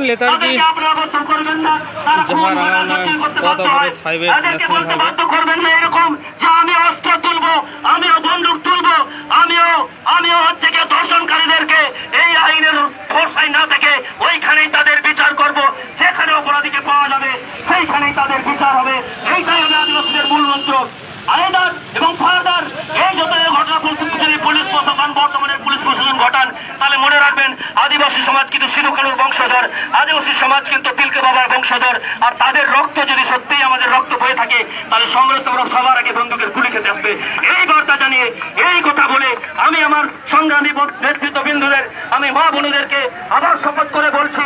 लेतार की जहाँ highway national highway করবেন না এরকম যে আমি অস্ত্র তুলবো, আমিও বন্দুক তুলবো, আমিও হচ্ছে গিয়ে ধর্ষণকারীদেরকে এই আইনের ফোর্সাই না থেকে ওইখানেই তাদের বিচার করব, যেখানে অপরাধীকে পাওয়া যাবে সেইখানেই তাদের বিচার হবে। এইটাই হবে আদিবাসীদের মূল মন্ত্র। আয়দার এবং ফারদার এই যত ঘটনা যদি পুলিশ প্রশাসন বর্তমানের পুলিশ প্রশাসন ঘটান, তাহলে মনে রাখবেন আদিবাসী সমাজ কিন্তু সিধু কানুর বংশধর, আদিবাসী সমাজ কিন্তু তিলকে বাবার বংশধর। আর তাদের রক্ত যদি সত্যিই আমাদের রক্ত হয়ে থাকে, তাহলে সংগ্রাম সবার আগে বন্দুকের গুলি খেতে আসবে। এই বার্তা জানিয়ে, এই কথা বলে আমি আমার সংগ্রামী নেতৃত্ববৃন্দদের, আমি মা বোনদেরকে আবার শপথ করে বলছি,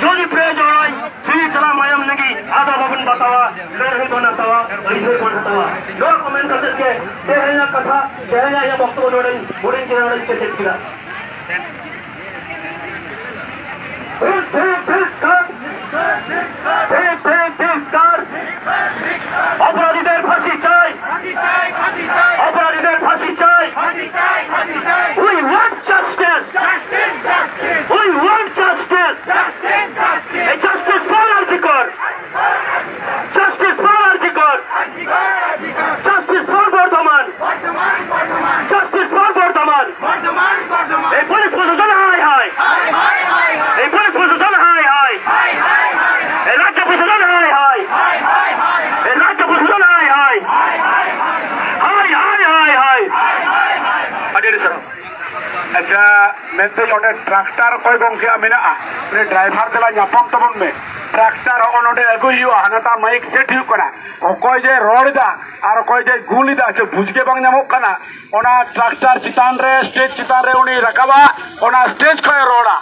যদি প্রয়োজন হয় শ্রী সালাম মায়াম নাকি আদা ভবন বাতাওয়া বাতাওয়া নো কমেন্ট তাদেরকে কথা বক্তব্য ನೋಡೋಣ ಮುಡಿಂಚ ನೋಡೋದಕ್ಕೆ ಸಿಕ್ಕಿಲ್ಲ। অপরাধীদের ফাঁসি চাই, অপরাধীদের ফাঁসি চাই। We want justice. We want justice. Justice for Arjikor. Justice for Arjikor. Justice for Bardhaman. Justice for Bardhaman. এই পুলিশ প্রশাসন হাই হাই, এই পুলিশ প্রশাসন হাই হাই, এই রাজ্য প্রশাসন হাই হাই, এই রাজ্য প্রশাসন high high, high high high high. अच्छा मेंते नोडे ट्रैक्टर कोई गंके मेना ने ड्राइवर दला ᱧᱟᱯᱟᱢ तबन में ट्रैक्टर ओनोडे अगु हुआ हनता माइक सेट हुई कना कोई जे रोडदा और कोई जे गुलीदा से बुझके बांग नामो कना ओना ट्रैक्टर चितान रे स्टेज चितान रे उनी रकाबा ओना स्टेज खय रोडा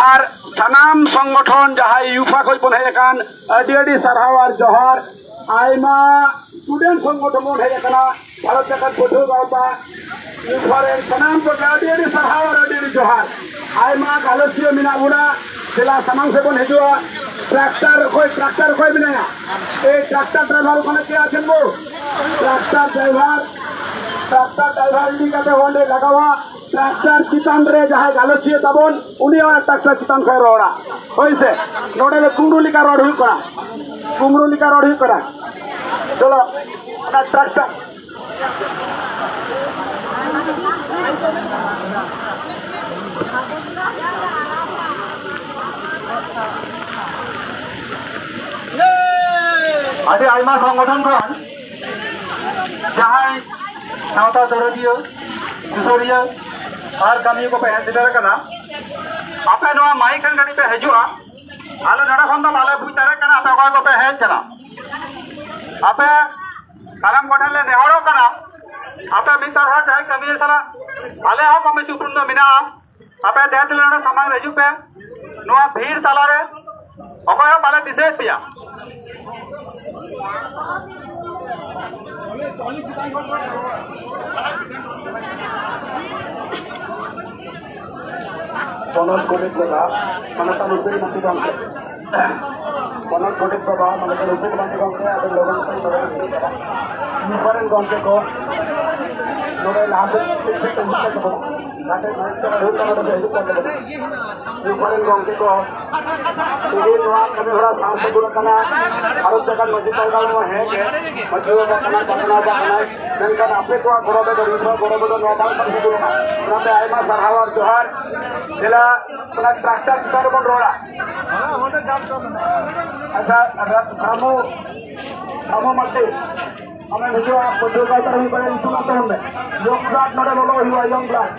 और सनाम संगठन जहां यूफा कोई बन है कान अडी सरहाव और जोहर आइमा स्टूडेंट संगठन बन है कना भारत जगत पठो गावता यूफारे सनाम को अडी सरहाव और अडी जोहर आइमा गालसियो मिना बुना जिला सनाम से बन हेजुआ ट्रैक्टर कोई भी नहीं ए ट्रैक्टर ड्राइवर कोने के आछेन वो ट्रैक्टर ड्राइवर ली काते होंडे लगावा ट्रैक्टर चितान रे जहां गालसियो तबन उनी ट्रैक्टर चितान खय रोडा होइसे नोडे कुंडुलिका रोड हुई करा कुंडुलिका रोड हुई करा चलो ना ट्रैक्टर आदि आइमा संगठन खन जहां सावता दरदियो सुसोरिया और कमी को पहन दिदार कना आपे नवा माइक गड़ी पे हजुआ आलो नडा खन माले बुइतारे कना आपे को पे हेज चला आपे कालम कोठले नेहरो कना आपे मितर हो जाय कमी सला आले हो कमी सुपुन मिना आपे देत लेना समाय रजू पे नवा भीड़ साला रे अकोय माले दिसे पिया बनल कोटे प्रभा मनता नुसरी मंत्री गंगे बनल कोटे प्रभा मनता नुसरी मंत्री गंगे आदि लोगन यूफारेन गंगे को नोडे लाभ से को नाटे नाटे रोड का नोडे हेल्प कर दे यूफारेन गंगे को ये नवा कने थोड़ा सांस गुण कना भारत जगत मस्जिद का है के मस्जिद का कना मेनकान आपे को गड़बे गड़बे नोबाल कर दो नाते आइमा सरहाव और जोहार जिला अपना ट्रैक्टर चितार बन रोड़ा अच्छा सामो मते हमें जो आप जो का तरह बड़े सुना तो हमने यंग ब्लड नोडे बोलो हुआ यंग ब्लड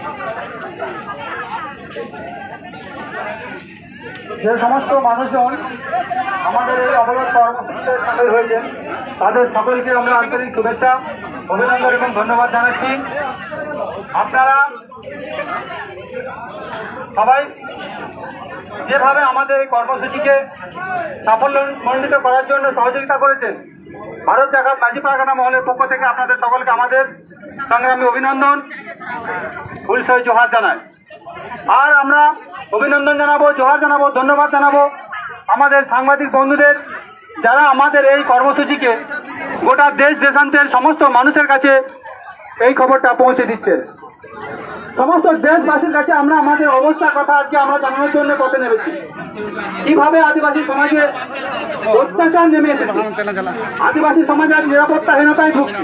যে সমস্ত মানুষজন আমাদের এই অবরোধ কর্মসূচিতে সামিল হয়েছেন তাদের সকলকে আমরা আন্তরিক শুভেচ্ছা অভিনন্দন এবং ধন্যবাদ জানাচ্ছি। আপনারা সবাই যেভাবে আমাদের এই কর্মসূচিকে সাফল্যমণ্ডিত করার জন্য সহযোগিতা করেছেন, ভারত জাকাত মাঝি পারগানা মহলের পক্ষ থেকে আপনাদের সকলকে আমাদের সংগ্রামী অভিনন্দন, ফুলশই জোহার জানাই। আর আমরা অভিনন্দন জানাবো, জোহার জানাবো, ধন্যবাদ জানাবো আমাদের সাংবাদিক বন্ধুদের, যারা আমাদের এই কর্মসূচিকে গোটা দেশ দেশান্তের সমস্ত মানুষের কাছে এই খবরটা পৌঁছে দিচ্ছে। সমস্ত দেশবাসীর কাছে আমরা আমাদের অবস্থার কথা আজকে আমরা জানানোর জন্য পথে নেমেছি। কিভাবে আদিবাসী সমাজে অত্যাচার নেমে এসেছে, আদিবাসী সমাজ আজ নিরাপত্তাহীনতায় ভুগছে।